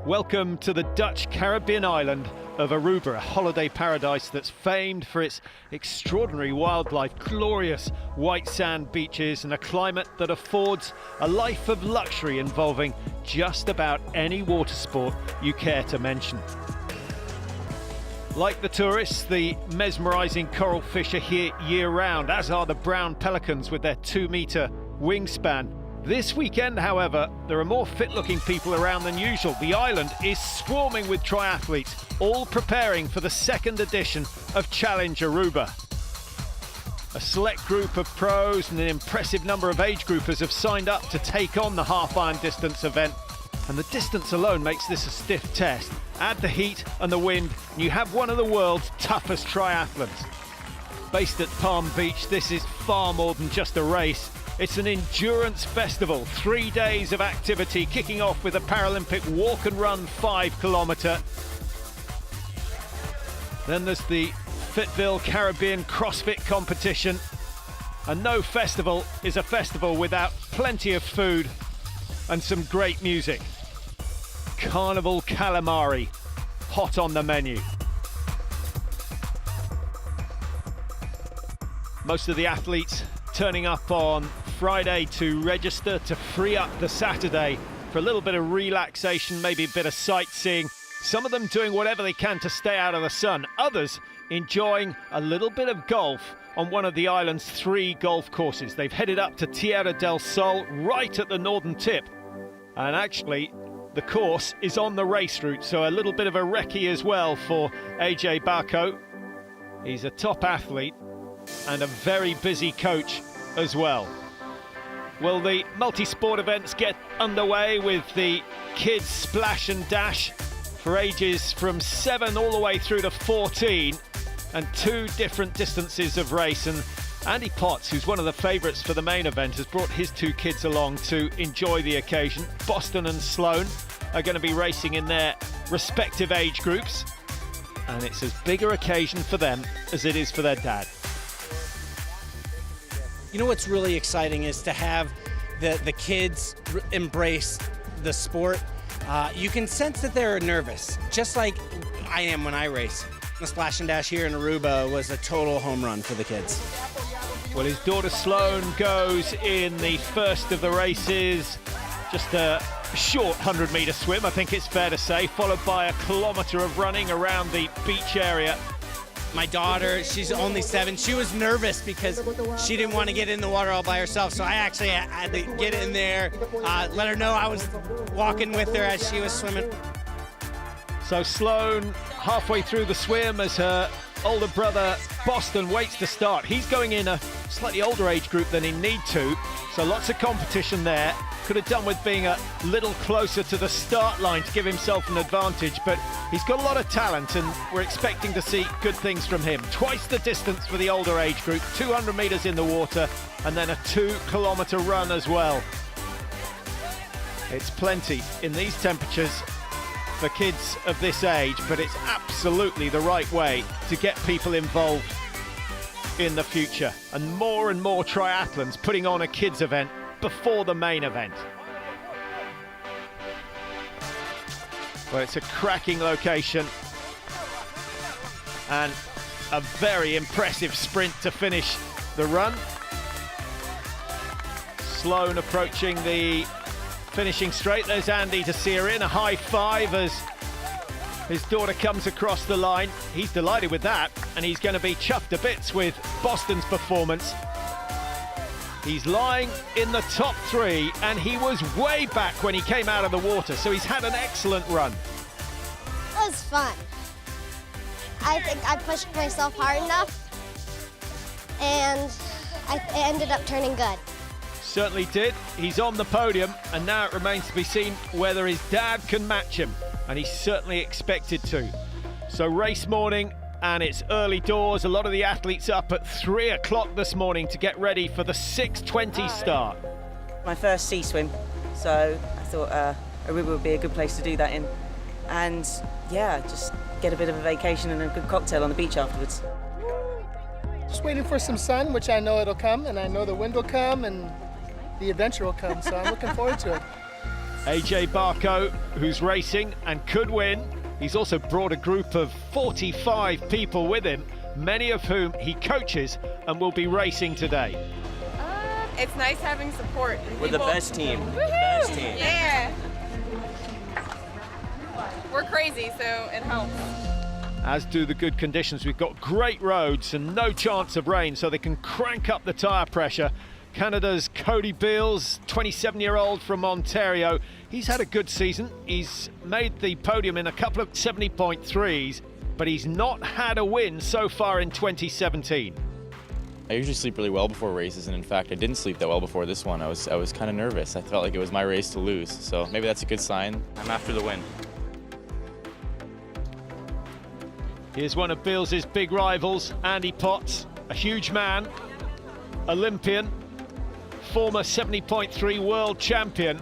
Welcome to the Dutch Caribbean island of Aruba, a holiday paradise that's famed for its extraordinary wildlife, glorious white sand beaches, and a climate that affords a life of luxury involving just about any water sport you care to mention. Like the tourists, the mesmerising coral fish are here year-round, as are the brown pelicans with their 2-metre wingspan. This weekend, however, there are more fit-looking people around than usual. The island is swarming with triathletes, all preparing for the second edition of Challenge Aruba. A select group of pros and an impressive number of age groupers have signed up to take on the half-iron distance event. And the distance alone makes this a stiff test. Add the heat and the wind, and you have one of the world's toughest triathletes. Based at Palm Beach, this is far more than just a race. It's an endurance festival, 3 days of activity, kicking off with a Paralympic walk and run 5 kilometre. Then there's the Fitville Caribbean CrossFit competition. And no festival is a festival without plenty of food and some great music. Carnival calamari, hot on the menu. Most of the athletes turning up on Friday to register, to free up the Saturday for a little bit of relaxation, maybe a bit of sightseeing. Some of them doing whatever they can to stay out of the sun. Others enjoying a little bit of golf on one of the island's 3 golf courses. They've headed up to Tierra del Sol, right at the northern tip. And actually, the course is on the race route, so a little bit of a recce as well for AJ Barco. He's a top athlete and a very busy coach as well. Well, the multi-sport events get underway with the kids splash and dash for ages from 7 all the way through to 14, and 2 different distances of race. And Andy Potts, who's one of the favourites for the main event, has brought his 2 kids along to enjoy the occasion. Boston and Sloane are going to be racing in their respective age groups, and it's as big an occasion for them as it is for their dad. You know what's really exciting is to have the kids embrace the sport. You can sense that they're nervous, just like I am when I race. The splash and dash here in Aruba was a total home run for the kids. Well, his daughter Sloane goes in the first of the races, just a short 100-metre swim, I think it's fair to say, followed by a kilometre of running around the beach area. My daughter, she's only 7. She was nervous because she didn't want to get in the water all by herself. So I actually had to get in there, let her know I was walking with her as she was swimming. So Sloane halfway through the swim as her older brother Boston waits to start. He's going in a slightly older age group than he need to. So lots of competition there. Could have done with being a little closer to the start line to give himself an advantage, but he's got a lot of talent and we're expecting to see good things from him. Twice the distance for the older age group, 200 metres in the water, and then a 2-kilometre run as well. It's plenty in these temperatures for kids of this age, but it's absolutely the right way to get people involved in the future. And more triathletes putting on a kids event before the main event. Well, it's a cracking location and a very impressive sprint to finish the run. Sloane approaching the finishing straight. There's Andy to see her in, a high five as his daughter comes across the line. He's delighted with that, and he's going to be chuffed to bits with Boston's performance. He's lying in the top 3, and he was way back when he came out of the water, so he's had an excellent run. It was fun. I think I pushed myself hard enough, and it ended up turning good. Certainly did. He's on the podium, and now it remains to be seen whether his dad can match him, and he's certainly expected to. So race morning, and it's early doors. A lot of the athletes up at 3 o'clock this morning to get ready for the 6:20 start. My first sea swim, so I thought Aruba would be a good place to do that in. And yeah, just get a bit of a vacation and a good cocktail on the beach afterwards. Just waiting for some sun, which I know it'll come, and I know the wind will come, and the adventure will come, so I'm looking forward to it. AJ Barco, who's racing and could win. He's also brought a group of 45 people with him, many of whom he coaches and will be racing today. It's nice having support. We're the best team. Woohoo! Best team. Yeah. We're crazy, so it helps. As do the good conditions. We've got great roads and no chance of rain, so they can crank up the tyre pressure. Canada's Cody Beals, 27-year-old from Ontario. He's had a good season. He's made the podium in a couple of 70.3s, but he's not had a win so far in 2017. I usually sleep really well before races, and in fact, I didn't sleep that well before this one. I was kind of nervous. I felt like it was my race to lose, so maybe that's a good sign. I'm after the win. Here's one of Beals' big rivals, Andy Potts, a huge man, Olympian, former 70.3 world champion.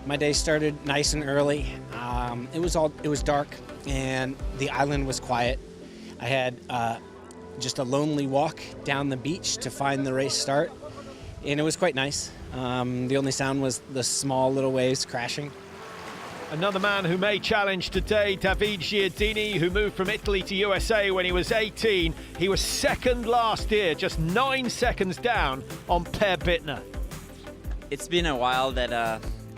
My day started nice and early. It was dark and the island was quiet. I had just a lonely walk down the beach to find the race start, and it was quite nice. The only sound was the small little waves crashing. Another man who may challenge today, David Giardini, who moved from Italy to USA when he was 18. He was second last year, just 9 seconds down on Per Bittner. It's been a while that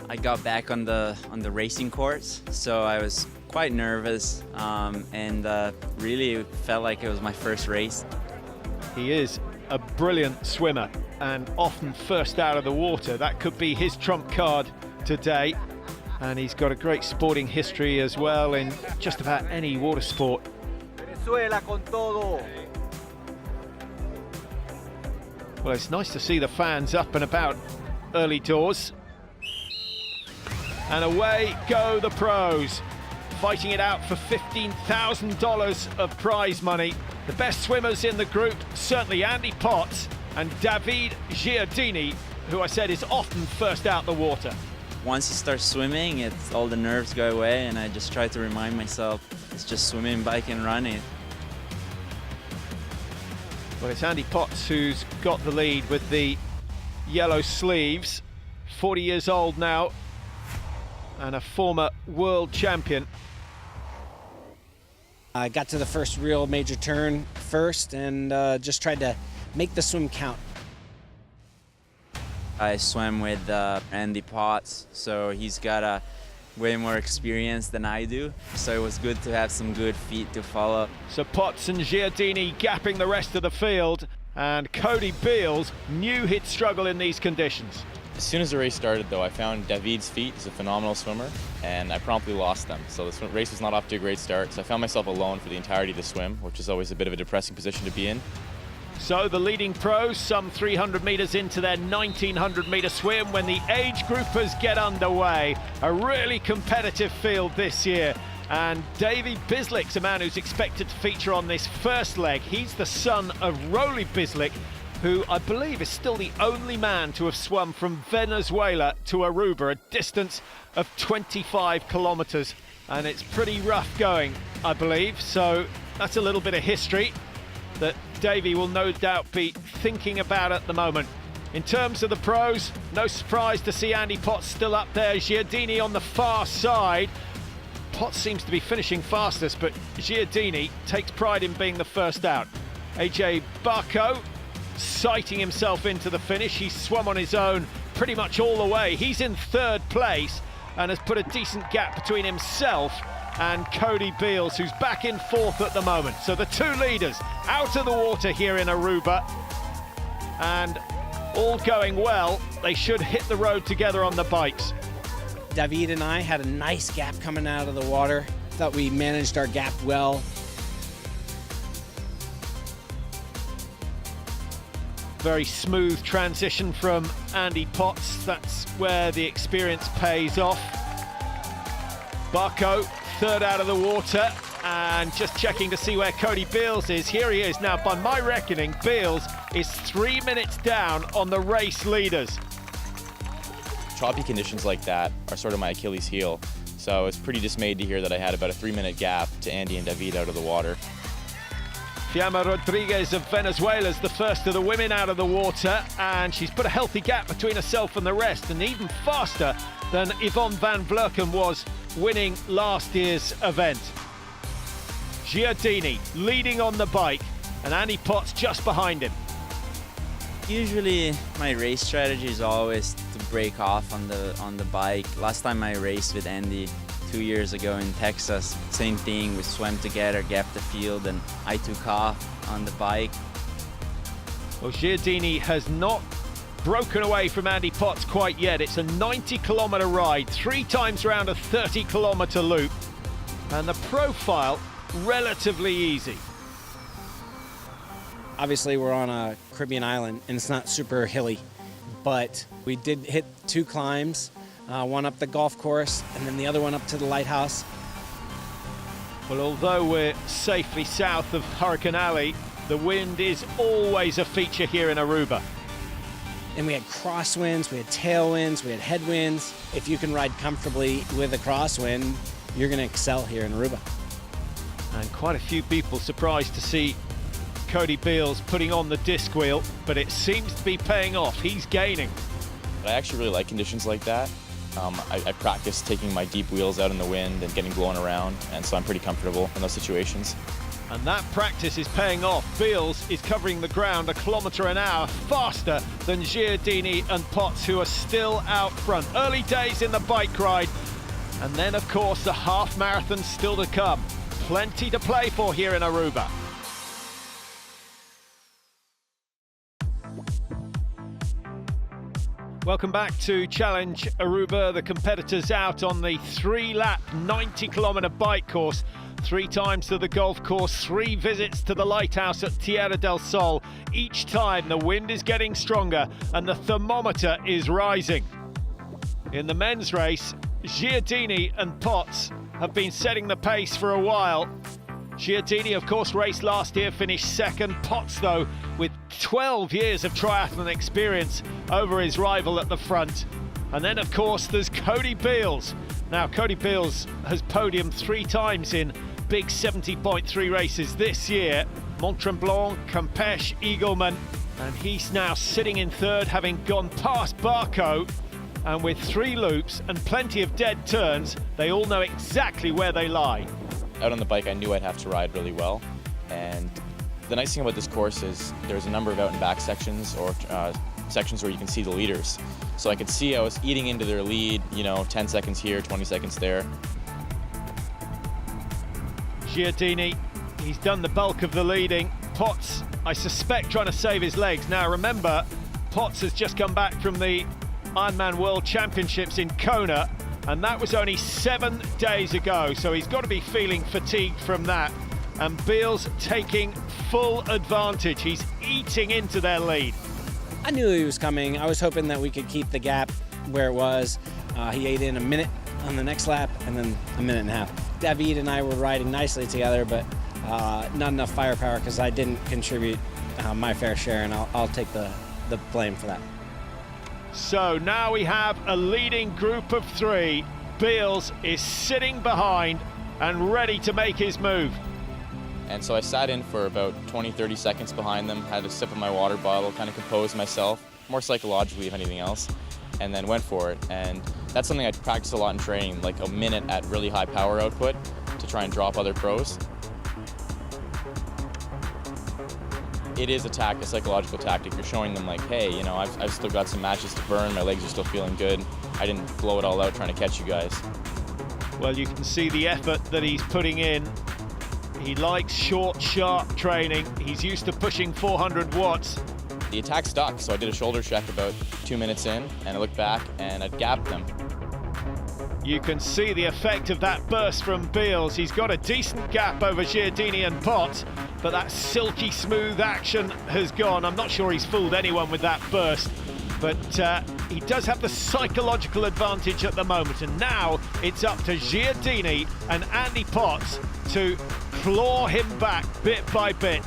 I got back on the racing course, so I was quite nervous and really felt like it was my first race. He is a brilliant swimmer and often first out of the water. That could be his trump card today. And he's got a great sporting history as well in just about any water sport. Venezuela con todo. Well, it's nice to see the fans up and about early doors. And away go the pros, fighting it out for $15,000 of prize money. The best swimmers in the group, certainly Andy Potts and David Giardini, who I said is often first out the water. Once you start swimming, all the nerves go away, and I just try to remind myself it's just swimming, biking, running. Well, it's Andy Potts who's got the lead with the yellow sleeves, 40 years old now, and a former world champion. I got to the first real major turn first and just tried to make the swim count. I swam with Andy Potts, so he's got way more experience than I do, so it was good to have some good feet to follow. So Potts and Giardini gapping the rest of the field, and Cody Beals knew he'd struggle in these conditions. As soon as the race started, though, I found David's feet. He's a phenomenal swimmer, and I promptly lost them. So the race was not off to a great start, so I found myself alone for the entirety of the swim, which is always a bit of a depressing position to be in. So the leading pros, some 300 metres into their 1900-metre swim when the age groupers get underway. A really competitive field this year. And Davy Bislick's a man who's expected to feature on this first leg. He's the son of Roly Bislick, who I believe is still the only man to have swum from Venezuela to Aruba, a distance of 25 kilometres. And it's pretty rough going, I believe. So that's a little bit of history that Davy will no doubt be thinking about at the moment. In terms of the pros, no surprise to see Andy Potts still up there, Giardini on the far side. Potts seems to be finishing fastest, but Giardini takes pride in being the first out. AJ Barco sighting himself into the finish. He's swum on his own pretty much all the way. He's in third place and has put a decent gap between himself and Cody Beals, who's back in fourth at the moment. So the two leaders out of the water here in Aruba, and all going well. They should hit the road together on the bikes. David and I had a nice gap coming out of the water. Thought we managed our gap well. Very smooth transition from Andy Potts. That's where the experience pays off. Barco, third out of the water, and just checking to see where Cody Beals is. Here he is now. By my reckoning, Beals is 3 minutes down on the race leaders. Choppy conditions like that are sort of my Achilles heel, so I was pretty dismayed to hear that I had about a 3-minute gap to Andy and David out of the water. Fiamma Rodriguez of Venezuela is the first of the women out of the water, and she's put a healthy gap between herself and the rest, and even faster than Yvonne van Vlerken was winning last year's event. Giardini leading on the bike, and Andy Potts just behind him. Usually my race strategy is always to break off on the bike. Last time I raced with Andy 2 years ago in Texas, same thing. We swam together, gapped the field, and I took off on the bike. Well, Giardini has not broken away from Andy Potts quite yet. It's a 90-kilometre ride, 3 times around a 30-kilometre loop, and the profile relatively easy. Obviously, we're on a Caribbean island, and it's not super hilly, but we did hit 2 climbs, one up the golf course, and then the other one up to the lighthouse. Well, although we're safely south of Hurricane Alley, the wind is always a feature here in Aruba. And we had crosswinds, we had tailwinds, we had headwinds. If you can ride comfortably with a crosswind, you're going to excel here in Aruba. And quite a few people surprised to see Cody Beals putting on the disc wheel, but it seems to be paying off. He's gaining. I actually really like conditions like that. I practice taking my deep wheels out in the wind and getting blown around, and so I'm pretty comfortable in those situations. And that practice is paying off. Beals is covering the ground 1 kilometre an hour faster than Giardini and Potts, who are still out front. Early days in the bike ride, and then of course the half marathon still to come. Plenty to play for here in Aruba. Welcome back to Challenge Aruba. The competitors out on the 3-lap, 90-kilometre bike course. 3 times to the golf course, 3 visits to the lighthouse at Tierra del Sol. Each time the wind is getting stronger and the thermometer is rising. In the men's race, Giardini and Potts have been setting the pace for a while. Giardini, of course, raced last year, finished second. Potts, though, with 12 years of triathlon experience over his rival at the front. And then, of course, there's Cody Beals. Now, Cody Beals has podiumed 3 times in big 70.3 races this year. Mont Tremblant, Campeche, Eagleman, and he's now sitting in third, having gone past Barco. And with 3 loops and plenty of dead turns, they all know exactly where they lie. Out on the bike, I knew I'd have to ride really well, and the nice thing about this course is there's a number of out and back sections, or sections where you can see the leaders. So I could see I was eating into their lead, 10 seconds here, 20 seconds there. Giardini, he's done the bulk of the leading. Potts, I suspect, trying to save his legs. Now remember, Potts has just come back from the Ironman World Championships in Kona, and that was only 7 days ago, so he's got to be feeling fatigued from that. And Beals taking full advantage. He's eating into their lead. I knew he was coming. I was hoping that we could keep the gap where it was. He ate in a minute on the next lap, and then a minute and a half. David and I were riding nicely together, but not enough firepower because I didn't contribute my fair share, and I'll take the blame for that. So now we have a leading group of 3. Beals is sitting behind and ready to make his move. And so I sat in for about 20-30 seconds behind them, had a sip of my water bottle, kind of composed myself, more psychologically if anything else, and then went for it. And that's something I practice a lot in training, like a minute at really high power output to try and drop other pros. It is a psychological tactic. You're showing them like, hey, I've still got some matches to burn, my legs are still feeling good. I didn't blow it all out trying to catch you guys. Well, you can see the effort that he's putting in. He likes short, sharp training. He's used to pushing 400 watts. The attack stuck, so I did a shoulder check about 2 minutes in, and I looked back and I'd gapped them. You can see the effect of that burst from Beals. He's got a decent gap over Giardini and Potts, but that silky smooth action has gone. I'm not sure he's fooled anyone with that burst, but he does have the psychological advantage at the moment, and now it's up to Giardini and Andy Potts to claw him back bit by bit.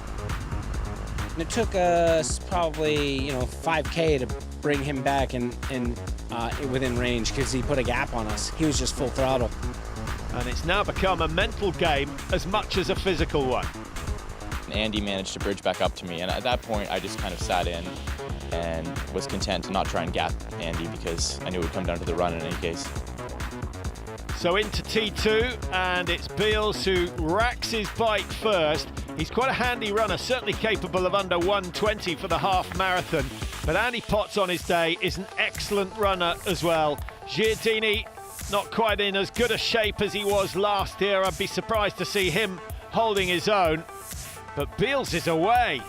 And it took us probably 5K to bring him back in within range because he put a gap on us. He was just full throttle. And it's now become a mental game as much as a physical one. Andy managed to bridge back up to me, and at that point I just kind of sat in and was content to not try and gap Andy because I knew it would come down to the run in any case. So into T2, and it's Beals who racks his bike first. He's quite a handy runner, certainly capable of under 120 for the half marathon. But Andy Potts on his day is an excellent runner as well. Giardini not quite in as good a shape as he was last year. I'd be surprised to see him holding his own. But Beals is away.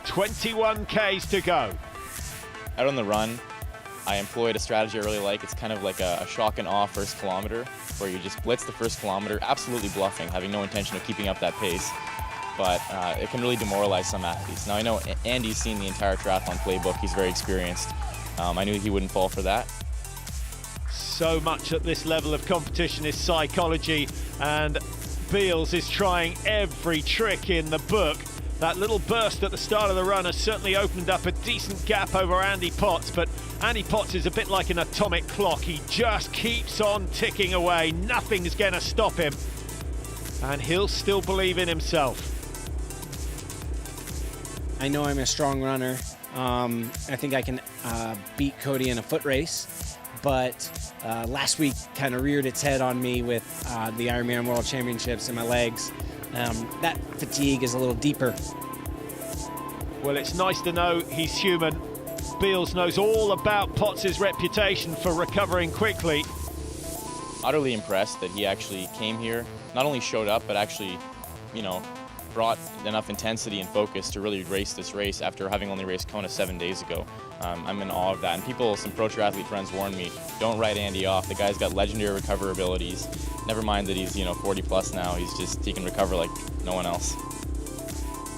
21 Ks to go. Out on the run, I employed a strategy I really like. It's kind of like a shock and awe first kilometer, where you just blitz the first kilometer, absolutely bluffing, having no intention of keeping up that pace. But it can really demoralize some athletes. Now I know Andy's seen the entire triathlon playbook. He's very experienced. I knew he wouldn't fall for that. So much at this level of competition is psychology, and Beals is trying every trick in the book. That little burst at the start of the run has certainly opened up a decent gap over Andy Potts, but Andy Potts is a bit like an atomic clock. He just keeps on ticking away. Nothing's going to stop him, and he'll still believe in himself. I know I'm a strong runner. I think I can beat Cody in a foot race, but last week kind of reared its head on me with the Ironman World Championships in my legs. That fatigue is a little deeper. Well, it's nice to know he's human. Beals knows all about Potts' reputation for recovering quickly. Utterly impressed that he actually came here, not only showed up, but actually, brought enough intensity and focus to really race this race after having only raced Kona 7 days ago. I'm in awe of that. And some pro triathlete friends warned me, don't write Andy off. The guy's got legendary recovery abilities. Never mind that he's 40 plus now. He can recover like no one else.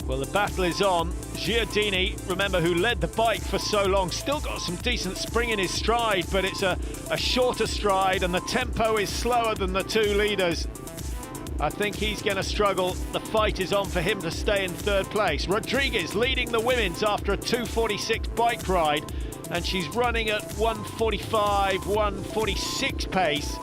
Well, the battle is on. Giardini, remember, who led the bike for so long, still got some decent spring in his stride, but it's a shorter stride and the tempo is slower than the two leaders. I think he's going to struggle. The fight is on for him to stay in third place. Rodriguez leading the women's after a 2:46 bike ride, and she's running at 1:45, 1:46 pace.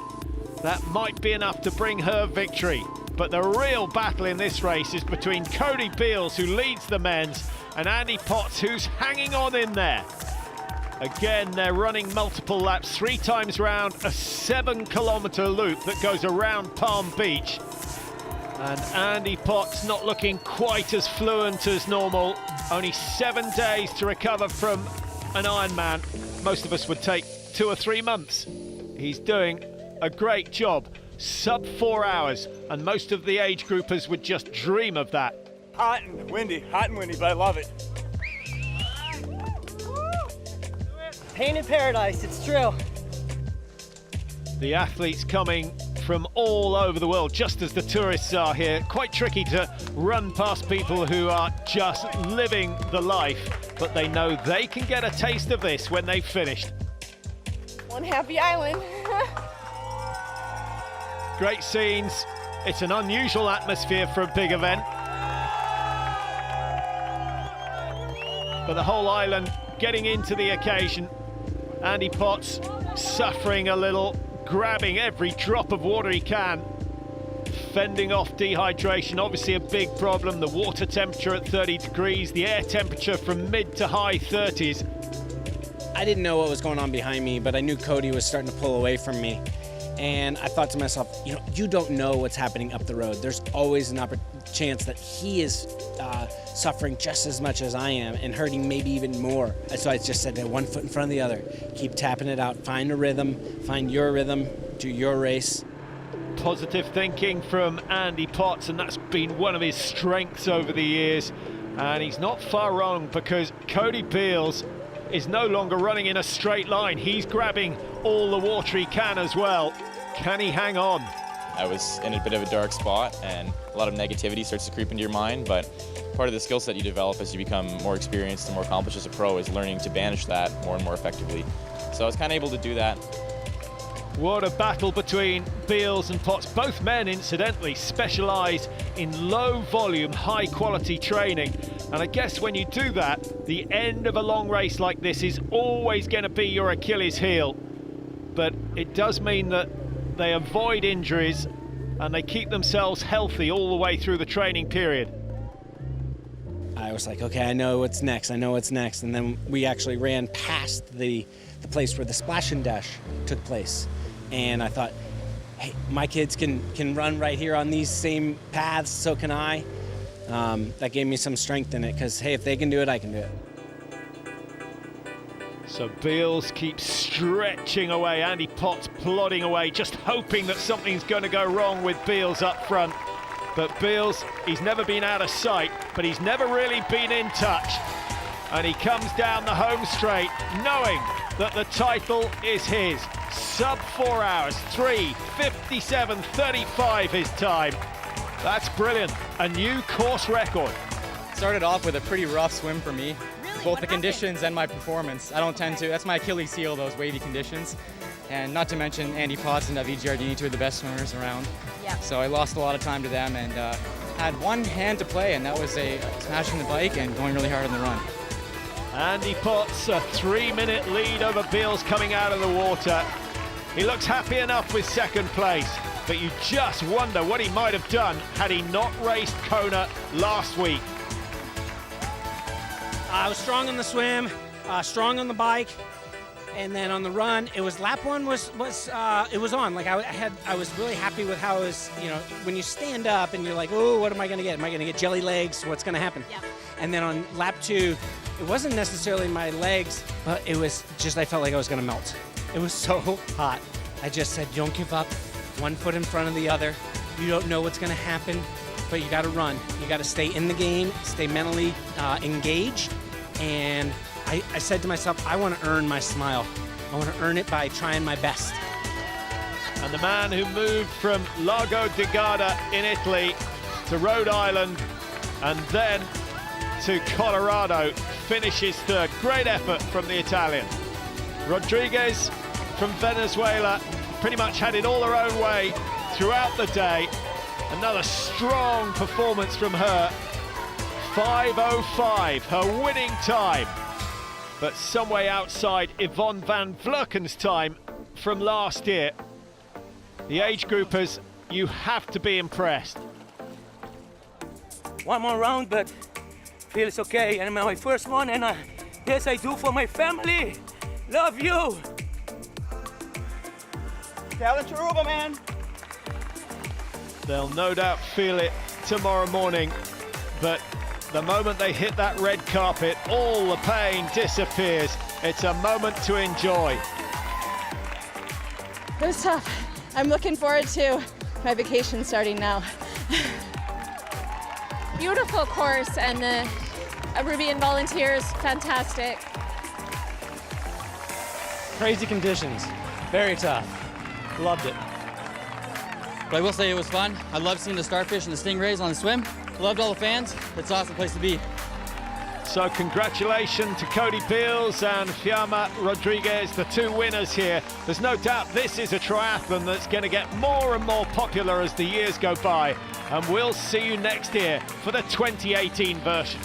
That might be enough to bring her victory. But the real battle in this race is between Cody Beals, who leads the men's, and Andy Potts, who's hanging on in there. Again, they're running multiple laps, 3 times round a 7-kilometre loop that goes around Palm Beach. And Andy Potts not looking quite as fluent as normal. Only 7 days to recover from an Ironman. Most of us would take 2 or 3 months. He's doing a great job. Sub 4 hours, and most of the age groupers would just dream of that. Hot and windy, but I love it. Painted paradise, it's true. The athletes coming from all over the world, just as the tourists are here. Quite tricky to run past people who are just living the life, but they know they can get a taste of this when they've finished. One happy island. Great scenes. It's an unusual atmosphere for a big event. But the whole island getting into the occasion. Andy Potts suffering a little, grabbing every drop of water he can, fending off dehydration, obviously a big problem. The water temperature at 30 degrees, the air temperature from mid to high 30s. I didn't know what was going on behind me, but I knew Cody was starting to pull away from me. And I thought to myself, you don't know what's happening up the road. There's always an chance that he is suffering just as much as I am and hurting maybe even more. So I just said, 1 foot in front of the other. Keep tapping it out. Find a rhythm. Find your rhythm. Do your race. Positive thinking from Andy Potts, and that's been one of his strengths over the years. And he's not far wrong, because Cody Beals is no longer running in a straight line. He's grabbing all the water he can as well. Can he hang on? I was in a bit of a dark spot, and a lot of negativity starts to creep into your mind, but part of the skill set you develop as you become more experienced and more accomplished as a pro is learning to banish that more and more effectively. So I was kind of able to do that. What a battle between Beals and Potts. Both men, incidentally, specialise in low volume, high quality training. And I guess when you do that, the end of a long race like this is always going to be your Achilles heel. But it does mean that they avoid injuries and they keep themselves healthy all the way through the training period. I was like, okay, I know what's next. And then we actually ran past the place where the splash and dash took place. And I thought, hey, my kids can run right here on these same paths, so can I. That gave me some strength in it, because, hey, if they can do it, I can do it. So Beals keeps stretching away. Andy Potts plodding away, just hoping that something's going to go wrong with Beals up front. But Beals, he's never been out of sight, but he's never really been in touch. And he comes down the home straight, knowing that the title is his. Sub 4 hours, 3:57.35 his time. That's brilliant, a new course record. Started off with a pretty rough swim for me. Both the conditions and my performance. I don't tend to, that's my Achilles heel, those wavy conditions. And not to mention Andy Potts and David Giardini, two of the best swimmers around. Yeah. So I lost a lot of time to them and had one hand to play, and that was smashing the bike and going really hard on the run. Andy Potts, a 3-minute lead over Beals coming out of the water. He looks happy enough with second place, but you just wonder what he might have done had he not raced Kona last week. I was strong on the swim, strong on the bike, and then on the run, it was lap one was on. Like I was really happy with how it was. You know, when you stand up and you're like, oh, what am I going to get? Am I going to get jelly legs? What's going to happen? Yeah. And then on lap two, it wasn't necessarily my legs, but it was just I felt like I was going to melt. It was so hot. I just said, don't give up. One foot in front of the other. You don't know what's going to happen, but you got to run. You got to stay in the game, stay mentally engaged. And I said to myself, I want to earn my smile. I want to earn it by trying my best. And the man who moved from Lago di Garda in Italy to Rhode Island and then to Colorado finishes third. Great effort from the Italian. Rodriguez from Venezuela pretty much had it all her own way throughout the day. Another strong performance from her. 5:05, her winning time. But some way outside Yvonne van Vleken's time from last year. The age groupers, you have to be impressed. One more round, but feels okay. And my first one, and yes, I do for my family. Love you. Challenge Aruba, man. They'll no doubt feel it tomorrow morning, but the moment they hit that red carpet, all the pain disappears. It's a moment to enjoy. It was tough. I'm looking forward to my vacation starting now. Beautiful course, and the Arubian volunteers, fantastic. Crazy conditions, very tough. Loved it. But I will say it was fun. I love seeing the starfish and the stingrays on the swim. Loved all the fans. It's an awesome place to be. So congratulations to Cody Beals and Fiamma Rodriguez, the two winners here. There's no doubt this is a triathlon that's going to get more and more popular as the years go by. And we'll see you next year for the 2018 version.